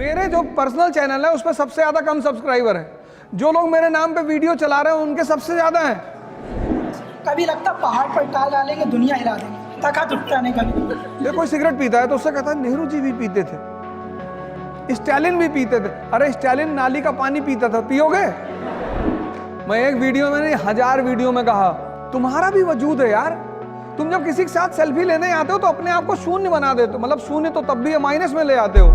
मेरे जो personal channel है उस पर सबसे ज्यादा कम सब्सक्राइबर है। जो लोग मेरे नाम पे वीडियो चला रहे हैं उनके सबसे ज्यादा हैं। कभी लगता पहाड़ पर टाल डालेंगे दुनिया हिला देंगे, ताकत उठता नहीं कभी। ये कोई सिगरेट पीता है तो उससे कहता है नेहरू जी भी पीते थे, स्टालिन भी पीते थे। अरे स्टालिन नाली का पानी पीता था, पियोगे? मैं एक वीडियो में नहीं 1000 वीडियो में कहा तुम्हारा भी वजूद है यार। तुम जब किसी के साथ सेल्फी लेने आते हो तो अपने आप को शून्य बना देते हो, मतलब शून्य तो तब भी माइनस में ले आते हो।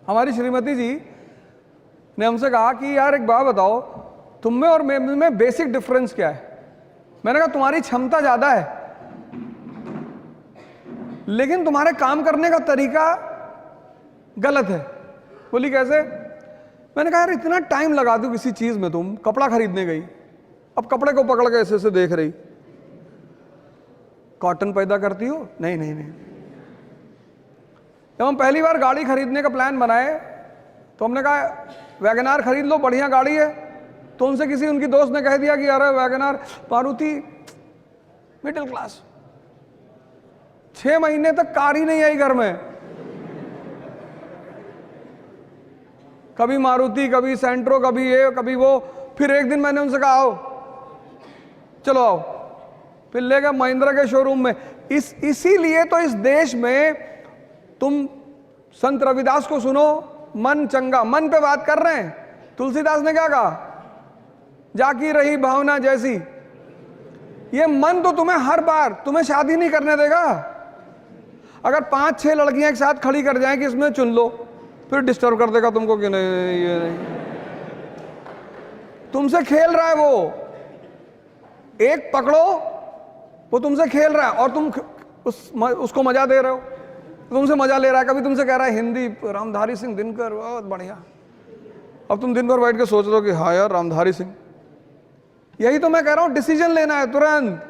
हमारी श्रीमती जी ने हमसे कहा कि यार एक बात बताओ, तुम में और में बेसिक डिफरेंस क्या है? मैंने कहा तुम्हारी क्षमता ज्यादा है लेकिन तुम्हारे काम करने का तरीका गलत है। बोली कैसे? मैंने कहा यार इतना टाइम लगा दो किसी चीज में, तुम कपड़ा खरीदने गई, अब कपड़े को पकड़ के ऐसे देख रही, कॉटन पैदा करती हो? नहीं नहीं नहीं। जब हम पहली बार गाड़ी खरीदने का प्लान बनाए तो हमने कहा वैगनार खरीद लो, बढ़िया गाड़ी है। तो उनसे किसी उनकी दोस्त ने कह दिया कि अरे वैगनार, मारुति मिडिल क्लास। 6 महीने तक कार ही नहीं आई घर में, कभी मारुति, कभी सेंट्रो, कभी ये कभी वो। फिर एक दिन मैंने उनसे कहा आओ चलो आओ, फिर ले गए महिंद्रा के शोरूम में। इसीलिए तो इस देश में तुम संत रविदास को सुनो, मन चंगा, मन पे बात कर रहे हैं। तुलसीदास ने क्या कहा? जाकी रही भावना जैसी। ये मन तो तुम्हें हर बार तुम्हें शादी नहीं करने देगा। अगर 5-6 लड़कियां एक साथ खड़ी कर जाएं कि इसमें चुन लो, फिर डिस्टर्ब कर देगा तुमको कि नहीं ये नहीं। तुमसे खेल रहा है वो, एक पकड़ो वो तुमसे खेल रहा है और तुम उसको मजा दे रहे हो, तुमसे मजा ले रहा है। कभी तुमसे कह रहा है हिंदी, रामधारी सिंह दिनकर बहुत बढ़िया। अब तुम दिन भर बैठ के सोच रहे हो कि हाँ यार रामधारी सिंह। यही तो मैं कह रहा हूं, डिसीजन लेना है तुरंत।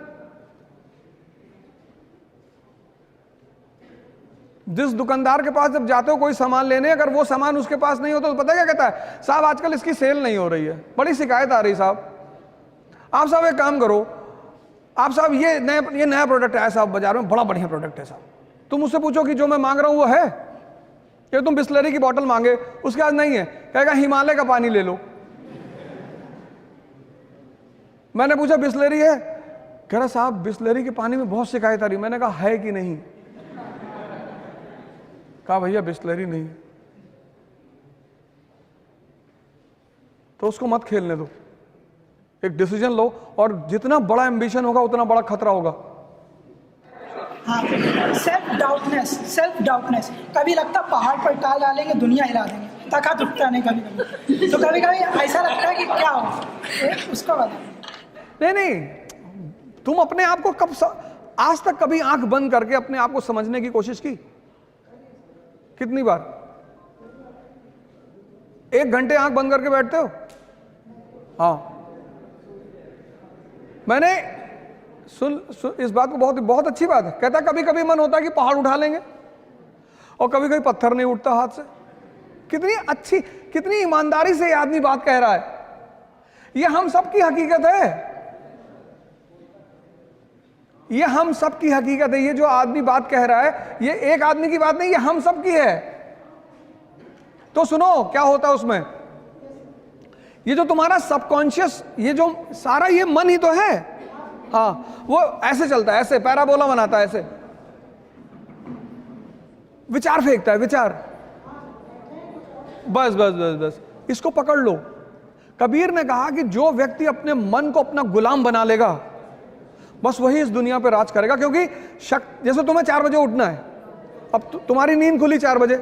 जिस दुकानदार के पास जब जाते हो कोई सामान लेने, अगर वो सामान उसके पास नहीं होता तो पता क्या कहता है? साहब आजकल इसकी सेल नहीं हो रही है, बड़ी शिकायत आ रही साहब। आप साहब एक काम करो, आप साहब ये नया प्रोडक्ट आया साहब बाजार में, बड़ा बढ़िया प्रोडक्ट है साहब। तुम उससे पूछो कि जो मैं मांग रहा हूं वो है? कि तुम बिस्लरी की बोतल मांगे, उसके पास नहीं है, कहेगा हिमालय का पानी ले लो। मैंने पूछा बिस्लरी है? कह रहा साहब बिस्लरी के पानी में बहुत शिकायत आ रही। मैंने कहा है कि नहीं? कहा भैया बिस्लरी नहीं। तो उसको मत खेलने दो, एक डिसीजन लो। और जितना बड़ा एम्बिशन होगा उतना बड़ा खतरा होगा। हाँ, सेल्फ डाउटनेस। कभी लगता पहाड़ पर टाल डालेंगे दुनिया हिला देंगे, ताकत उठता नहीं कभी। तो कभी कभी ऐसा लगता है कि क्या हो, उसको बता। नहीं, तुम अपने आप को आज तक कभी आंख बंद करके अपने आप को समझने की कोशिश की? कितनी बार? 1 घंटे आंख बंद करके बैठते हो? हाँ, मैंने सुन इस बात को, बहुत अच्छी बात है। कहता कभी कभी मन होता है कि पहाड़ उठा लेंगे, और कभी कभी पत्थर नहीं उठता हाथ से। कितनी अच्छी, कितनी ईमानदारी से ये आदमी बात कह रहा है। ये हम सबकी हकीकत है, ये हम सबकी हकीकत है। ये जो आदमी बात कह रहा है ये एक आदमी की बात नहीं, ये हम सबकी है। तो सुनो क्या होता है उसमें। ये जो तुम्हारा सबकॉन्शियस, ये जो सारा ये मन ही तो है। हाँ, वो ऐसे चलता है, ऐसे पैराबोला बनाता है, ऐसे विचार फेंकता है, विचार। बस बस बस बस इसको पकड़ लो। कबीर ने कहा कि जो व्यक्ति अपने मन को अपना गुलाम बना लेगा, बस वही इस दुनिया पे राज करेगा। क्योंकि जैसे तुम्हें 4 बजे उठना है, अब तुम्हारी नींद खुली 4 बजे,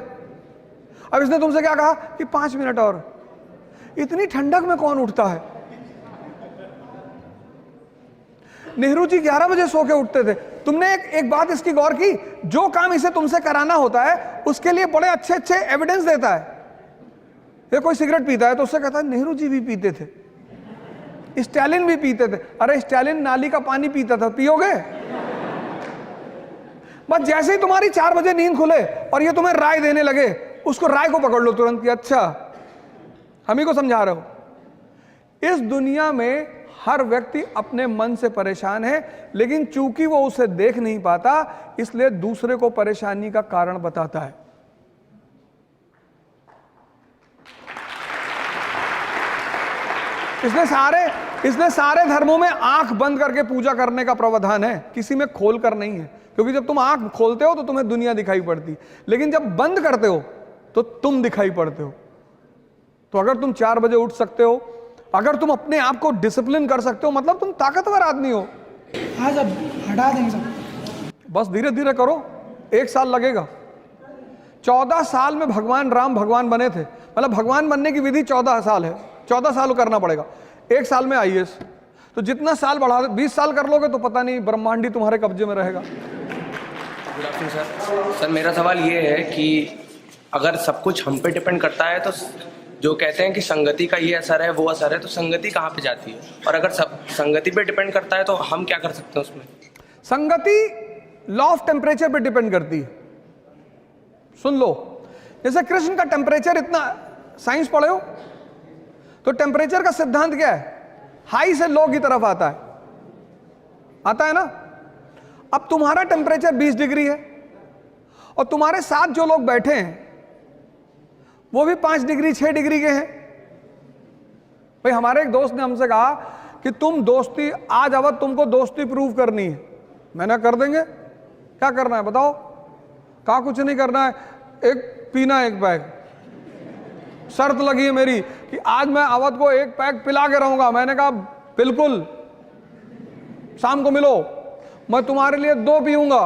अब इसने तुमसे क्या कहा कि 5 मिनट और। इतनी ठंडक में कौन उठता है? नेहरू जी 11 बजे सो के उठते थे। तुमने एक बात इसकी गौर की, जो काम इसे तुमसे कराना होता है उसके लिए बड़े अच्छे अच्छे एविडेंस देता है। ये कोई सिगरेट पीता है तो उससे कहता है नेहरू जी भी पीते थे, स्टालिन भी पीते थे। अरे स्टालिन नाली का पानी पीता था, पियोगे? बस जैसे ही तुम्हारी 4 बजे नींद खुले और ये तुम्हें राय देने लगे, उसको राय को पकड़ लो तुरंत कि अच्छा हम ही को समझा रहे हो। इस दुनिया में हर व्यक्ति अपने मन से परेशान है, लेकिन चूंकि वो उसे देख नहीं पाता इसलिए दूसरे को परेशानी का कारण बताता है। इसलिए सारे धर्मों में आंख बंद करके पूजा करने का प्रावधान है, किसी में खोल कर नहीं है। क्योंकि जब तुम आंख खोलते हो तो तुम्हें दुनिया दिखाई पड़ती, लेकिन जब बंद करते हो तो तुम दिखाई पड़ते हो। तो अगर तुम 4 बजे उठ सकते हो, अगर तुम अपने आप को डिसिप्लिन कर सकते हो, मतलब तुम ताकतवर आदमी हो। हाँ सब हटा देंगे सब, बस धीरे धीरे करो, 1 साल लगेगा। 14 साल में भगवान राम भगवान बने थे, मतलब भगवान बनने की विधि 14 साल है, 14 साल करना पड़ेगा। 1 साल में IAS, तो जितना साल बढ़ा 20 साल कर लोगे तो पता नहीं ब्रह्मांडी तुम्हारे कब्जे में रहेगा। गुड आफ्टरनून सर, मेरा सवाल ये है कि अगर सब कुछ हम पे डिपेंड करता है तो जो कहते हैं कि संगति का ये असर है वो असर है, तो संगति कहाँ पे जाती है? और अगर सब संगति पे डिपेंड करता है तो हम क्या कर सकते हैं उसमें? संगति लॉ ऑफ टेम्परेचर पे डिपेंड करती है। सुन लो, जैसे कृष्ण का टेम्परेचर इतना, साइंस पढ़े हो तो टेम्परेचर का सिद्धांत क्या है? हाई से लो की तरफ आता है ना। अब तुम्हारा टेम्परेचर 20 डिग्री है और तुम्हारे साथ जो लोग बैठे हैं वो भी 5 डिग्री 6 डिग्री के हैं। भाई हमारे एक दोस्त ने हमसे कहा कि तुम दोस्ती आज अवध तुमको दोस्ती प्रूव करनी है। मैंने कर देंगे, क्या करना है बताओ? कहा कुछ नहीं करना है, एक पीना 1 पैक। शर्त लगी है मेरी कि आज मैं अवध को 1 पैक पिला के रहूंगा। मैंने कहा बिल्कुल, शाम को मिलो, मैं तुम्हारे लिए 2 पीऊंगा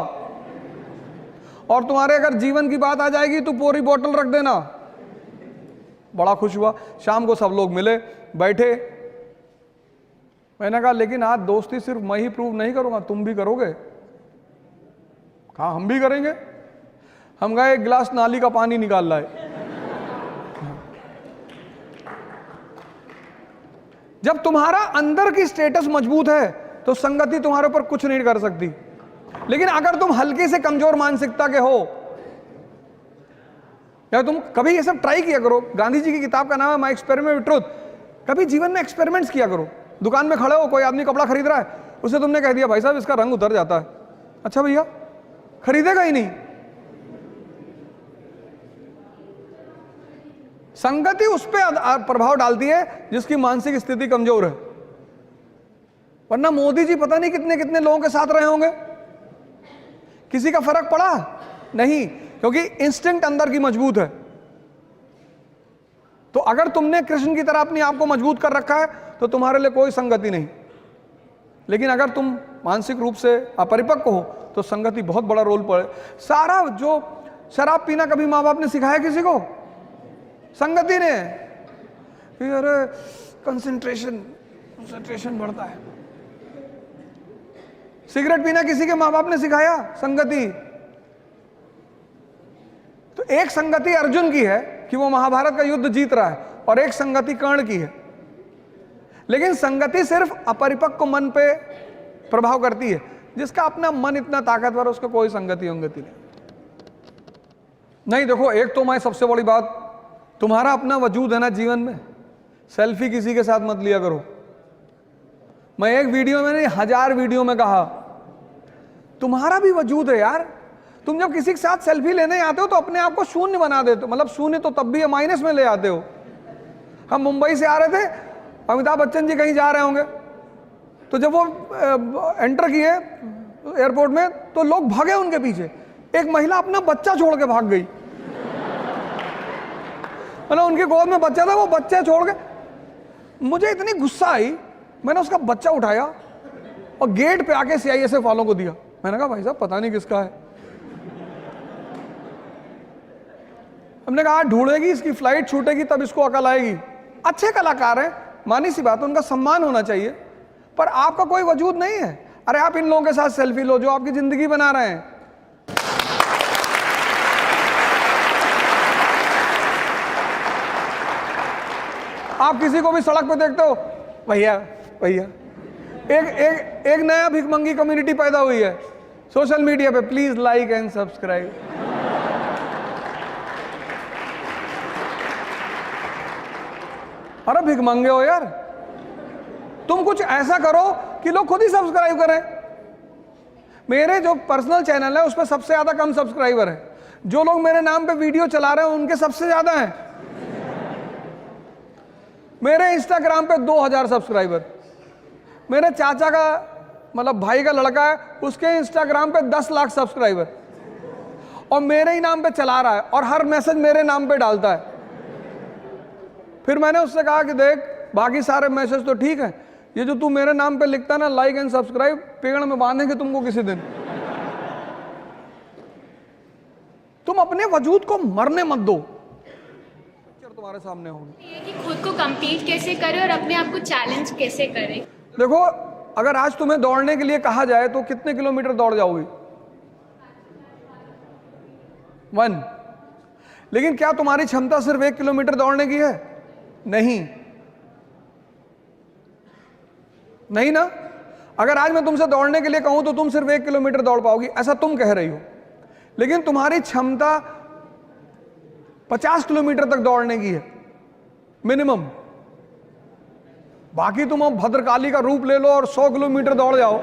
और तुम्हारे अगर जीवन की बात आ जाएगी तो पूरी बोतल रख देना। बड़ा खुश हुआ। शाम को सब लोग मिले, बैठे। मैंने कहा लेकिन आज दोस्ती सिर्फ मैं ही प्रूव नहीं करूंगा, तुम भी करोगे? कहा हम भी करेंगे। हम गए, 1 गिलास नाली का पानी निकाल लाए। जब तुम्हारा अंदर की स्टेटस मजबूत है तो संगति तुम्हारे ऊपर कुछ नहीं कर सकती। लेकिन अगर तुम हल्के से कमजोर मानसिकता के हो, या तुम कभी ये सब ट्राई किया करो। गांधी जी की किताब का नाम है माय एक्सपेरिमेंट विद ट्रुथ। कभी जीवन में एक्सपेरिमेंट्स किया करो। दुकान में खड़े हो, कोई आदमी कपड़ा खरीद रहा है, उसे तुमने कह दिया भाई साहब इसका रंग उतर जाता है। अच्छा भैया, खरीदेगा ही नहीं। संगति उस पर प्रभाव डालती है जिसकी मानसिक स्थिति कमजोर है। वरना मोदी जी पता नहीं कितने कितने लोगों के साथ रहे होंगे, किसी का फर्क पड़ा नहीं, क्योंकि इंस्टिंक्ट अंदर की मजबूत है। तो अगर तुमने कृष्ण की तरह अपने आप को मजबूत कर रखा है तो तुम्हारे लिए कोई संगति नहीं। लेकिन अगर तुम मानसिक रूप से अपरिपक्व हो तो संगति बहुत बड़ा रोल पड़े। सारा जो शराब पीना कभी माँ बाप ने सिखाया किसी को? संगति ने। अरे कंसंट्रेशन बढ़ता है। सिगरेट पीना किसी के माँ बाप ने सिखाया? संगति। तो एक संगति अर्जुन की है कि वो महाभारत का युद्ध जीत रहा है, और एक संगति कर्ण की है। लेकिन संगति सिर्फ अपरिपक्व मन पे प्रभाव करती है। जिसका अपना मन इतना ताकतवर, उसको कोई संगति अंगति नहीं। देखो, एक तो मैं सबसे बड़ी बात, तुम्हारा अपना वजूद है ना जीवन में, सेल्फी किसी के साथ मत लिया करो। मैं एक वीडियो में नहीं, 1000 वीडियो में कहा, तुम्हारा भी वजूद है यार। तुम जब किसी के साथ सेल्फी लेने आते हो तो अपने आप को शून्य बना देते हो। मतलब शून्य तो तब भी है, माइनस में ले आते हो। हम मुंबई से आ रहे थे, अमिताभ बच्चन जी कहीं जा रहे होंगे, तो जब वो एंटर किए एयरपोर्ट में तो लोग भागे उनके पीछे। एक महिला अपना बच्चा छोड़ के भाग गई। मतलब उनकी गोद में बच्चा था, वो बच्चा छोड़ के। मुझे इतनी गुस्सा आई, मैंने उसका बच्चा उठाया और गेट पे आके CISF वालों को दिया। मैंने कहा भाई साहब पता नहीं किसका है। हमने कहा ढूंढेगी, इसकी फ्लाइट छूटेगी तब इसको अकल आएगी। अच्छे कलाकार हैं, मानी सी बात, उनका सम्मान होना चाहिए, पर आपका कोई वजूद नहीं है। अरे आप इन लोगों के साथ सेल्फी लो जो आपकी जिंदगी बना रहे हैं। आप किसी को भी सड़क पे देखते हो, भैया भैया। एक नया भिखमंगी कम्युनिटी पैदा हुई है, सोशल मीडिया पे प्लीज लाइक एंड सब्सक्राइब। अरे भिखमंगे हो यार, तुम कुछ ऐसा करो कि लोग खुद ही सब्सक्राइब करें। मेरे जो पर्सनल चैनल है उस पर सबसे ज्यादा कम सब्सक्राइबर है, जो लोग मेरे नाम पे वीडियो चला रहे हैं उनके सबसे ज्यादा हैं। मेरे इंस्टाग्राम पे 2000 सब्सक्राइबर, मेरे चाचा का मतलब भाई का लड़का है उसके इंस्टाग्राम पे 10 लाख सब्सक्राइबर, और मेरे ही नाम पे चला रहा है और हर मैसेज मेरे नाम पे डालता है। फिर मैंने उससे कहा कि देख, बाकी सारे मैसेज तो ठीक है, ये जो तू मेरे नाम पे लिखता ना लाइक एंड सब्सक्राइब, पेड़ में बांधेंगे तुमको किसी दिन। तुम अपने वजूद को मरने मत दो, तुम्हारे सामने होगी। ये कि खुद को compete कैसे करें और अपने आप को चैलेंज कैसे करें। देखो, अगर आज तुम्हें दौड़ने के लिए कहा जाए तो कितने किलोमीटर दौड़ जाओगी? 1। लेकिन क्या तुम्हारी क्षमता सिर्फ 1 किलोमीटर दौड़ने की है? नहीं, नहीं ना। अगर आज मैं तुमसे दौड़ने के लिए कहूं तो तुम सिर्फ 1 किलोमीटर दौड़ पाओगी, ऐसा तुम कह रही हो। लेकिन तुम्हारी क्षमता 50 किलोमीटर तक दौड़ने की है मिनिमम। बाकी तुम अब भद्रकाली का रूप ले लो और 100 किलोमीटर दौड़ जाओ।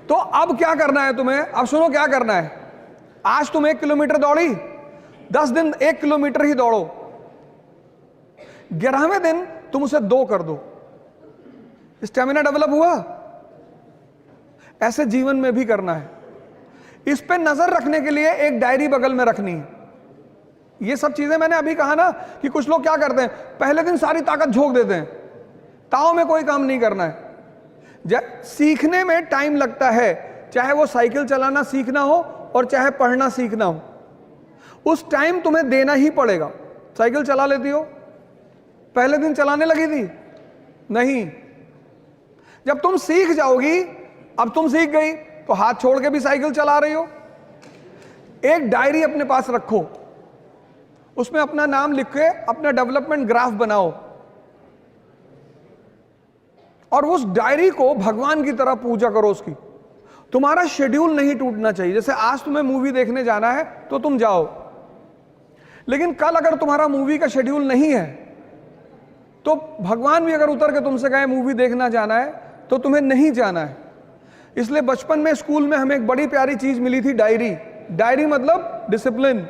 तो अब क्या करना है तुम्हें? अब सुनो क्या करना है। आज तुम 1 किलोमीटर दौड़ी, 10 दिन 1 किलोमीटर ही दौड़ो, 11वें दिन तुम उसे 2 कर दो। स्टेमिना डेवलप हुआ। ऐसे जीवन में भी करना है। इस पे नजर रखने के लिए एक डायरी बगल में रखनी है। ये सब चीजें मैंने अभी कहा ना कि कुछ लोग क्या करते हैं, पहले दिन सारी ताकत झोंक देते हैं, ताव में कोई काम नहीं करना है। सीखने में टाइम लगता है, चाहे वो साइकिल चलाना सीखना हो और चाहे पढ़ना सीखना हो, उस टाइम तुम्हें देना ही पड़ेगा। साइकिल चला लेती हो? पहले दिन चलाने लगी थी? नहीं। जब तुम सीख जाओगी, अब तुम सीख गई तो हाथ छोड़ के भी साइकिल चला रही हो। एक डायरी अपने पास रखो, उसमें अपना नाम लिख के अपना डेवलपमेंट ग्राफ बनाओ, और उस डायरी को भगवान की तरह पूजा करो उसकी। तुम्हारा शेड्यूल नहीं टूटना चाहिए। जैसे आज तुम्हें मूवी देखने जाना है तो तुम जाओ, लेकिन कल अगर तुम्हारा मूवी का शेड्यूल नहीं है तो भगवान भी अगर उतर के तुमसे कहे मूवी देखना जाना है तो तुम्हें नहीं जाना है। इसलिए बचपन में स्कूल में हमें एक बड़ी प्यारी चीज मिली थी, डायरी। डायरी मतलब डिसिप्लिन।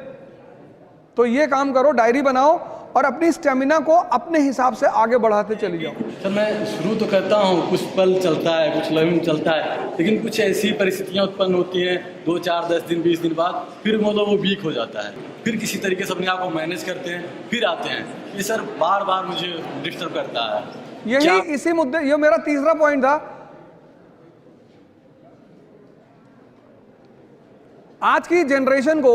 तो ये काम करो, डायरी बनाओ और अपनी स्टेमिना को अपने हिसाब से आगे बढ़ाते चली जाओ। सर, मैं शुरू तो करता हूँ, कुछ पल चलता है, कुछ लम्हे चलता है, लेकिन कुछ ऐसी परिस्थितियाँ उत्पन्न होती हैं 2, 4, 10 दिन 20 दिन बाद, फिर मतलब वो वीक हो जाता है। फिर किसी तरीके से अपने आप को मैनेज करते हैं, फिर आते हैं। ये सर बार बार मुझे डिस्टर्ब करता है। यही इसी मुद्दे, ये मेरा तीसरा पॉइंट था। आज की जनरेशन को,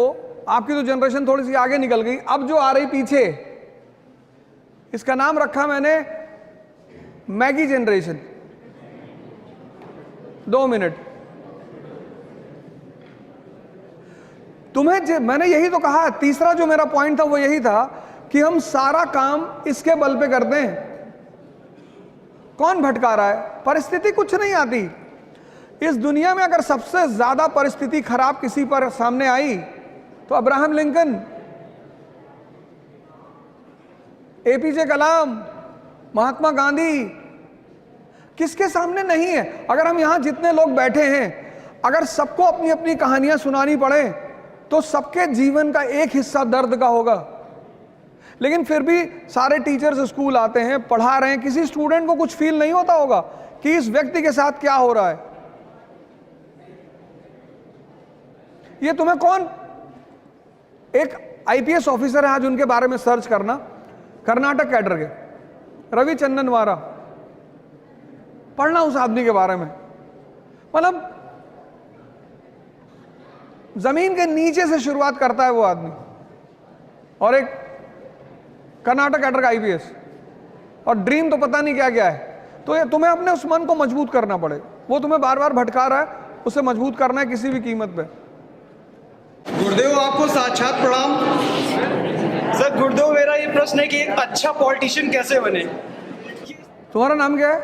आपकी तो जनरेशन थोड़ी सी आगे निकल गई, अब जो आ रही पीछे, इसका नाम रखा मैंने मैगी जनरेशन। 2 मिनट। तुम्हें मैंने यही तो कहा, तीसरा जो मेरा पॉइंट था वो यही था कि हम सारा काम इसके बल पे करते हैं। कौन भटका रहा है? परिस्थिति कुछ नहीं आती। इस दुनिया में अगर सबसे ज्यादा परिस्थिति खराब किसी पर सामने आई तो अब्राहम लिंकन, एपीजे कलाम, महात्मा गांधी, किसके सामने नहीं है? अगर हम यहां जितने लोग बैठे हैं, अगर सबको अपनी अपनी कहानियां सुनानी पड़े तो सबके जीवन का एक हिस्सा दर्द का होगा। लेकिन फिर भी सारे टीचर्स स्कूल आते हैं, पढ़ा रहे हैं, किसी स्टूडेंट को कुछ फील नहीं होता होगा कि इस व्यक्ति के साथ क्या हो रहा है। ये तुम्हें कौन, एक आईपीएस ऑफिसर है, आज उनके बारे में सर्च करना, कर्नाटक कैडर के, रवि चंदनवारा, पढ़ना उस आदमी के बारे में। मतलब जमीन के नीचे से शुरुआत करता है वो आदमी, और एक कर्नाटक कैडर का आईपीएस, और ड्रीम तो पता नहीं क्या क्या है। तो ये तुम्हें अपने उस मन को मजबूत करना पड़ेगा। वो तुम्हें बार बार भटका रहा है, उसे मजबूत करना है किसी भी कीमत पे। गुरुदेव आपको साक्षात प्रणाम। सर गुरुदेव, मेरा ये प्रश्न है कि एक अच्छा पॉलिटिशियन कैसे बने? तुम्हारा नाम क्या है?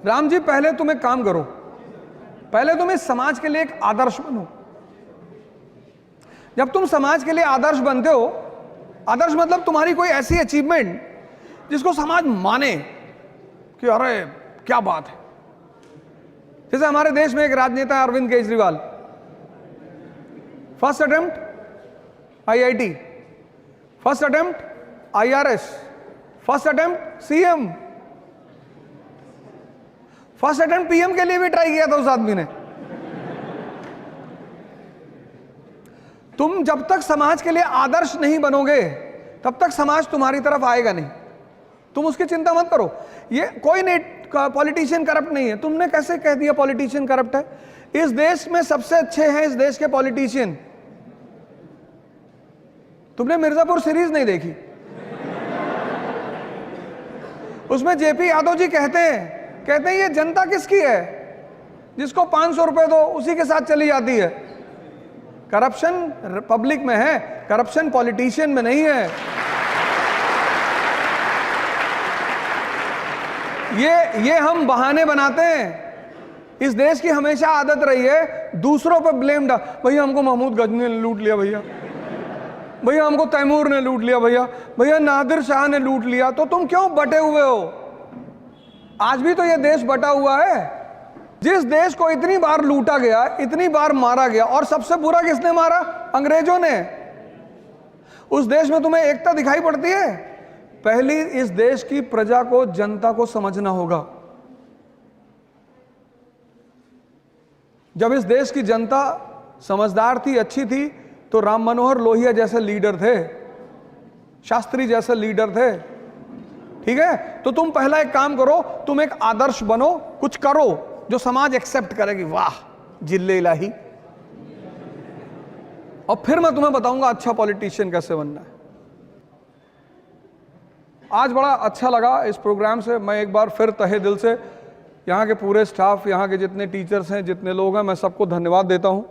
राम जी, पहले तुम एक काम करो, पहले तुम इस समाज के लिए एक आदर्श बनो। जब तुम समाज के लिए आदर्श बनते हो, आदर्श मतलब तुम्हारी कोई ऐसी अचीवमेंट जिसको समाज माने कि अरे क्या बात है। जैसे हमारे देश में एक राजनेता है Arvind Kejriwal, first attempt IIT, first attempt IRS, first attempt CM, first attempt PM के लिए भी ट्राई किया था उस आदमी ने। तुम जब तक समाज के लिए आदर्श नहीं बनोगे तब तक समाज तुम्हारी तरफ आएगा नहीं। तुम उसकी चिंता मत करो। ये कोई नहीं, पॉलिटिशियन करप्ट नहीं है। तुमने कैसे कह दिया पॉलिटिशियन करप्ट है? इस देश में सबसे अच्छे हैं इस देश के पॉलिटिशियन। तुमने मिर्जापुर सीरीज नहीं देखी? उसमें जेपी यादव जी कहते हैं ये जनता किसकी है? जिसको 500 रुपए दो उसी के साथ चली जाती है। करप्शन पब्लिक में है, करप्शन पॉलिटिशियन में नहीं है। ये हम बहाने बनाते हैं। इस देश की हमेशा आदत रही है दूसरों पर ब्लेम डाल। भैया हमको महमूद गजनी ने लूट लिया, भैया हमको तैमूर ने लूट लिया, भैया नादिर शाह ने लूट लिया। तो तुम क्यों बटे हुए हो? आज भी तो ये देश बटा हुआ है। जिस देश को इतनी बार लूटा गया, इतनी बार मारा गया, और सबसे बुरा किसने मारा? अंग्रेजों ने। उस देश में तुम्हें एकता दिखाई पड़ती है? पहली इस देश की प्रजा को, जनता को समझना होगा। जब इस देश की जनता समझदार थी, अच्छी थी, तो राम मनोहर लोहिया जैसे लीडर थे, शास्त्री जैसे लीडर थे। ठीक है, तो तुम पहला एक काम करो, तुम एक आदर्श बनो, कुछ करो जो समाज एक्सेप्ट करेगी। वाह जिल्ले इलाही। और फिर मैं तुम्हें बताऊंगा अच्छा पॉलिटिशियन कैसे बनना है। आज बड़ा अच्छा लगा इस प्रोग्राम से। मैं एक बार फिर तहे दिल से यहाँ के पूरे स्टाफ, यहाँ के जितने टीचर्स हैं, जितने लोग हैं, मैं सबको धन्यवाद देता हूँ।